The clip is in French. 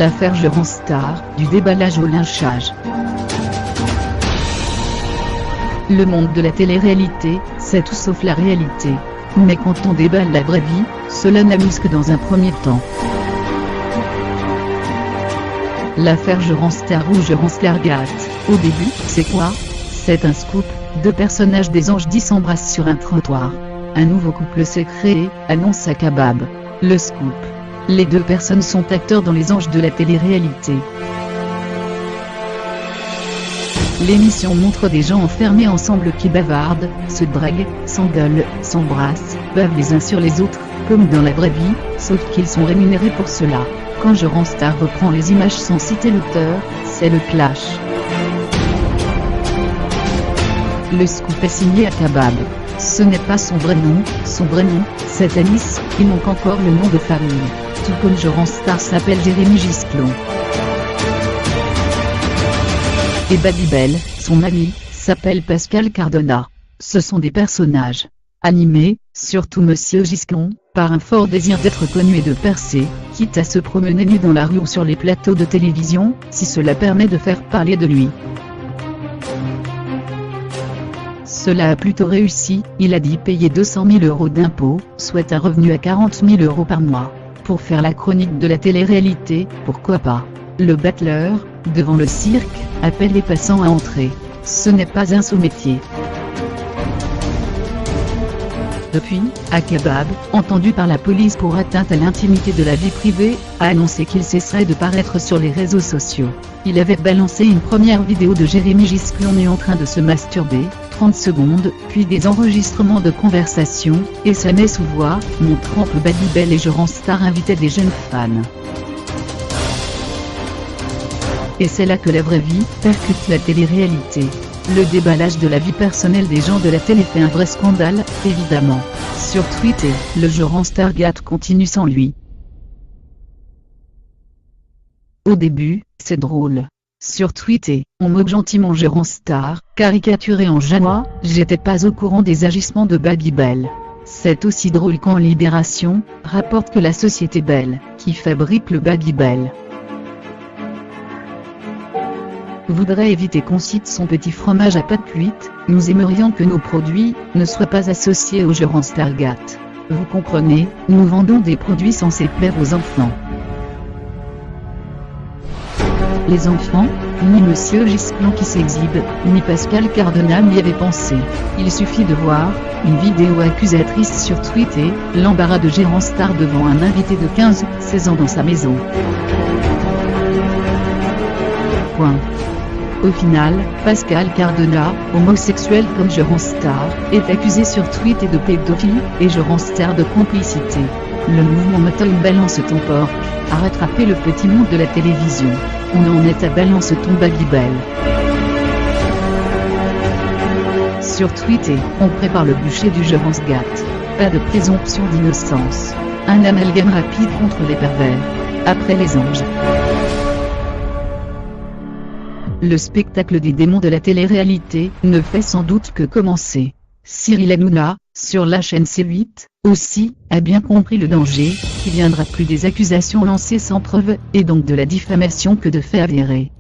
L'affaire Jérôme-Star, du déballage au lynchage. Le monde de la télé-réalité, c'est tout sauf la réalité. Mais quand on déballe la vraie vie, cela n'amuse que dans un premier temps. L'affaire Jérôme-Star ou Jérôme-Stargate, au début, c'est quoi? C'est un scoop, deux personnages des Anges 10 s'embrassent sur un trottoir. Un nouveau couple s'est créé, annonce à Kebab. Le scoop. Les deux personnes sont acteurs dans les Anges de la télé-réalité. L'émission montre des gens enfermés ensemble qui bavardent, se draguent, s'engueulent, s'embrassent, bavent les uns sur les autres, comme dans la vraie vie, sauf qu'ils sont rémunérés pour cela. Quand Jérôme-Star reprend les images sans citer l'auteur, c'est le clash. Le scoop est signé à Kebab. Ce n'est pas son vrai nom, c'est Anis, il manque encore le nom de famille. Tout comme Jérôme-Star s'appelle Jérémy Gisclon. Et Babybel, son ami, s'appelle Pascal Cardona. Ce sont des personnages animés, surtout Monsieur Gisclon, par un fort désir d'être connu et de percer, quitte à se promener nu dans la rue ou sur les plateaux de télévision, si cela permet de faire parler de lui. Cela a plutôt réussi, il a dit payer 200 000 € d'impôts, soit un revenu à 40 000 € par mois. Pour faire la chronique de la télé-réalité, pourquoi pas? Le battleur, devant le cirque, appelle les passants à entrer. Ce n'est pas un sous-métier. Depuis, Kebab, entendu par la police pour atteinte à l'intimité de la vie privée, a annoncé qu'il cesserait de paraître sur les réseaux sociaux. Il avait balancé une première vidéo de Jérémy Gisclon nu en train de se masturber, 30 secondes, puis des enregistrements de conversation, et sa messe sous voix, montrant que Babybel et Jérôme-Star invitaient des jeunes fans. Et c'est là que la vraie vie percute la télé-réalité. Le déballage de la vie personnelle des gens de la télé fait un vrai scandale, évidemment. Sur Twitter, le Jérôme-Stargate continue sans lui. Au début, c'est drôle. Sur Twitter, on moque gentiment Jérôme-Star, caricaturé en Janois, j'étais pas au courant des agissements de Babybel. C'est aussi drôle quand Libération rapporte que la société Bell, qui fabrique le Babybel, voudrait éviter qu'on cite son petit fromage à pâte cuite. Nous aimerions que nos produits ne soient pas associés au Jérôme-Stargate. Vous comprenez, nous vendons des produits censés plaire aux enfants. Les enfants, ni Monsieur Gisclon qui s'exhibe, ni Pascal Cardona n'y avait pensé. Il suffit de voir une vidéo accusatrice sur Twitter, l'embarras de Jérôme-Star devant un invité de 15-16 ans dans sa maison. Point. Au final, Pascal Cardona, homosexuel comme Jérôme-Star, est accusé sur Twitter de pédophilie, et Jérôme-Star de complicité. Le mouvement Motown Balance ton porc a rattrapé le petit monde de la télévision. On en est à Balance ton Babybel. Sur Twitter, on prépare le bûcher du Jérôme-Sgate. Pas de présomption d'innocence. Un amalgame rapide contre les pervers. Après les anges. Le spectacle des démons de la télé-réalité ne fait sans doute que commencer. Cyril Hanouna, sur la chaîne C8, aussi, a bien compris le danger, qui viendra plus des accusations lancées sans preuve, et donc de la diffamation que de faits avérés.